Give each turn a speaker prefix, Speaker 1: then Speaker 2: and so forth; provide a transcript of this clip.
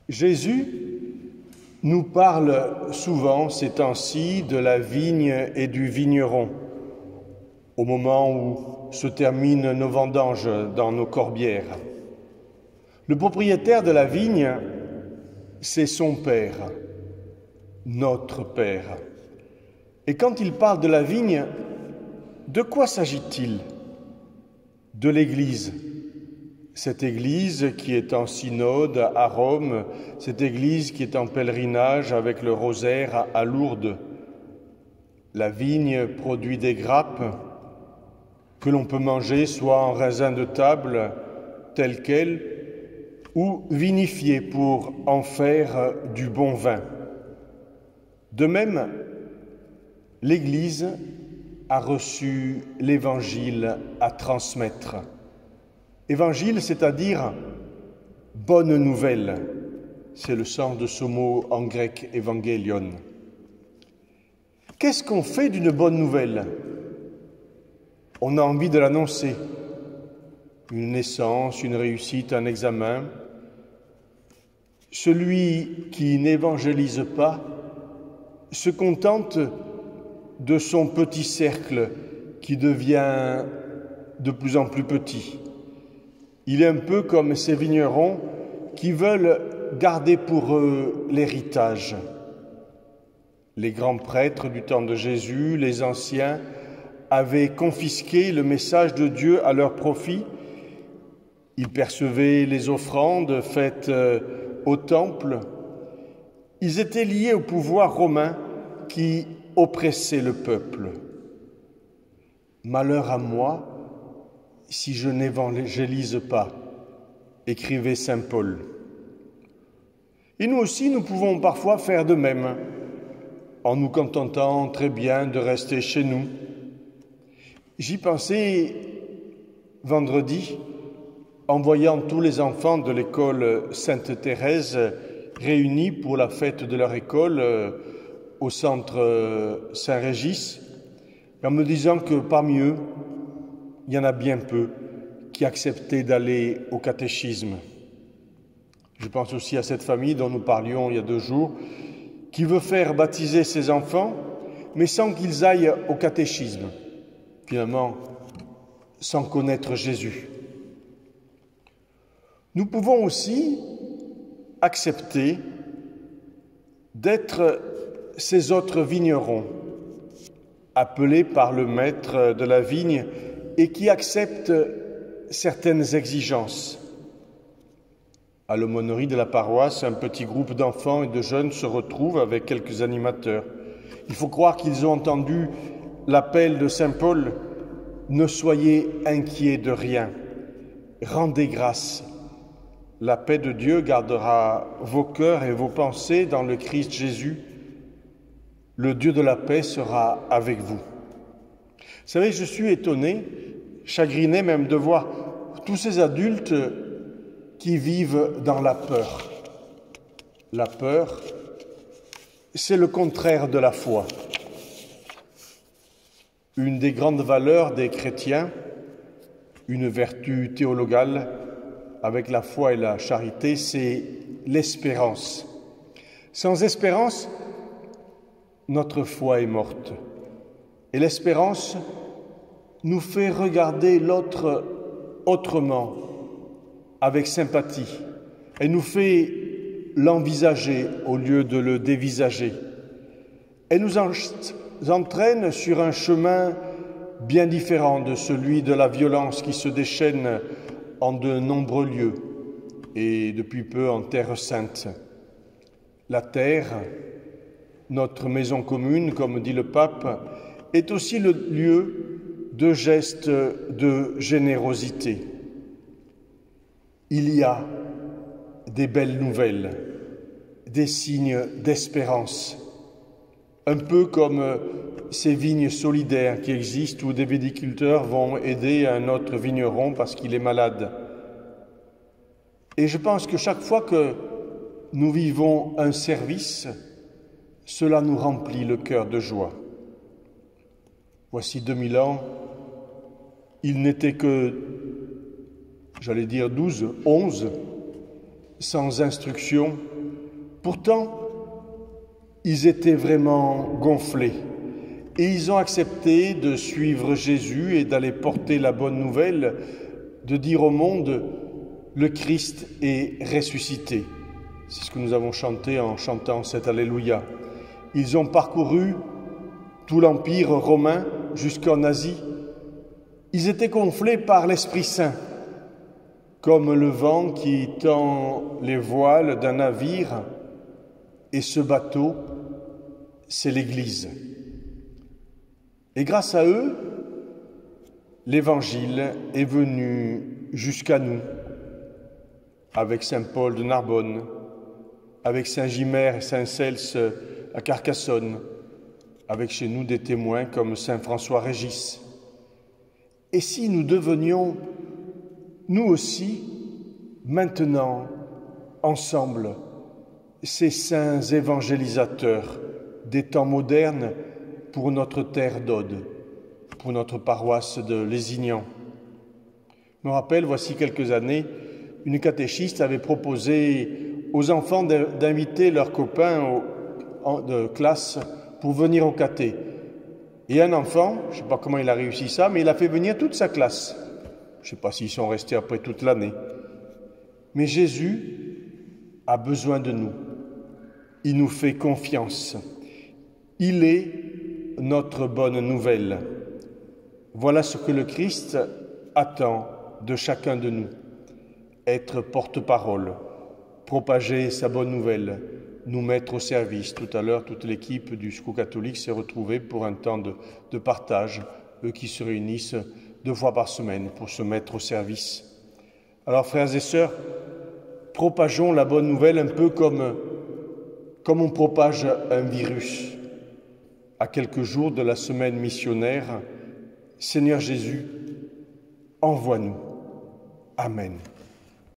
Speaker 1: Jésus nous parle souvent ces temps-ci de la vigne et du vigneron, au moment où se terminent nos vendanges dans nos corbières. Le propriétaire de la vigne, c'est son Père, notre Père. Et quand il parle de la vigne, de quoi s'agit-il? De l'Église. Cette Église qui est en synode à Rome, cette Église qui est en pèlerinage avec le rosaire à Lourdes. La vigne produit des grappes que l'on peut manger soit en raisin de table tel quel, ou vinifiées pour en faire du bon vin. De même, l'Église a reçu l'Évangile à transmettre. Évangile, c'est-à-dire bonne nouvelle. C'est le sens de ce mot en grec évangélion. Qu'est-ce qu'on fait d'une bonne nouvelle? On a envie de l'annoncer. Une naissance, une réussite, un examen. Celui qui n'évangélise pas se contente de son petit cercle qui devient de plus en plus petit. Il est un peu comme ces vignerons qui veulent garder pour eux l'héritage. Les grands prêtres du temps de Jésus, les anciens, avaient confisqué le message de Dieu à leur profit. Ils percevaient les offrandes faites au temple. Ils étaient liés au pouvoir romain qui oppressait le peuple. Malheur à moi si je n'évangélise pas, écrivait saint Paul. Et nous aussi, nous pouvons parfois faire de même, en nous contentant très bien de rester chez nous. J'y pensais vendredi, en voyant tous les enfants de l'école Sainte-Thérèse réunis pour la fête de leur école au centre Saint-Régis, en me disant que parmi eux, il y en a bien peu qui acceptaient d'aller au catéchisme. Je pense aussi à cette famille dont nous parlions il y a 2 jours, qui veut faire baptiser ses enfants, mais sans qu'ils aillent au catéchisme, finalement, sans connaître Jésus. Nous pouvons aussi accepter d'être ces autres vignerons, appelés par le maître de la vigne et qui acceptent certaines exigences. À l'aumônerie de la paroisse, un petit groupe d'enfants et de jeunes se retrouve avec quelques animateurs. Il faut croire qu'ils ont entendu l'appel de saint Paul « Ne soyez inquiets de rien, rendez grâce. La paix de Dieu gardera vos cœurs et vos pensées dans le Christ Jésus. Le Dieu de la paix sera avec vous. » Vous savez, je suis étonné, chagriné même de voir tous ces adultes qui vivent dans la peur. La peur, c'est le contraire de la foi. Une des grandes valeurs des chrétiens, une vertu théologale avec la foi et la charité, c'est l'espérance. Sans espérance, notre foi est morte. Et l'espérance nous fait regarder l'autre autrement, avec sympathie. Elle nous fait l'envisager au lieu de le dévisager. Elle nous entraîne sur un chemin bien différent de celui de la violence qui se déchaîne en de nombreux lieux et depuis peu en Terre sainte. La terre, notre maison commune, comme dit le pape, est aussi le lieu de gestes de générosité. Il y a des belles nouvelles, des signes d'espérance, un peu comme ces vignes solidaires qui existent où des viticulteurs vont aider un autre vigneron parce qu'il est malade. Et je pense que chaque fois que nous vivons un service, cela nous remplit le cœur de joie. Voici 2000 ans, il n'était que, 12, 11, sans instruction, Pourtant, ils étaient vraiment gonflés et ils ont accepté de suivre Jésus et d'aller porter la bonne nouvelle, de dire au monde, le Christ est ressuscité. C'est ce que nous avons chanté en chantant cet Alléluia. Ils ont parcouru tout l'Empire romain jusqu'en Asie. Ils étaient gonflés par l'Esprit Saint, comme le vent qui tend les voiles d'un navire, et ce bateau, c'est l'Église. Et grâce à eux, l'Évangile est venu jusqu'à nous, avec saint Paul de Narbonne, avec saint Gimer et saint Cels à Carcassonne, avec chez nous des témoins comme saint François Régis. Et si nous devenions, nous aussi, maintenant, ensemble, ces saints évangélisateurs des temps modernes pour notre terre d'Aude, pour notre paroisse de Lézignan. Je me rappelle, voici quelques années, une catéchiste avait proposé aux enfants d'inviter leurs copains de classe pour venir au caté. Et un enfant, je ne sais pas comment il a réussi ça, mais il a fait venir toute sa classe. Je ne sais pas s'ils sont restés après toute l'année. Mais Jésus a besoin de nous. Il nous fait confiance. Il est notre bonne nouvelle. Voilà ce que le Christ attend de chacun de nous. Être porte-parole, propager sa bonne nouvelle, nous mettre au service. Tout à l'heure, toute l'équipe du Secours catholique s'est retrouvée pour un temps de partage, eux qui se réunissent 2 fois par semaine pour se mettre au service. Alors, frères et sœurs, propageons la bonne nouvelle un peu comme on propage un virus. À quelques jours de la semaine missionnaire, Seigneur Jésus, envoie-nous. Amen.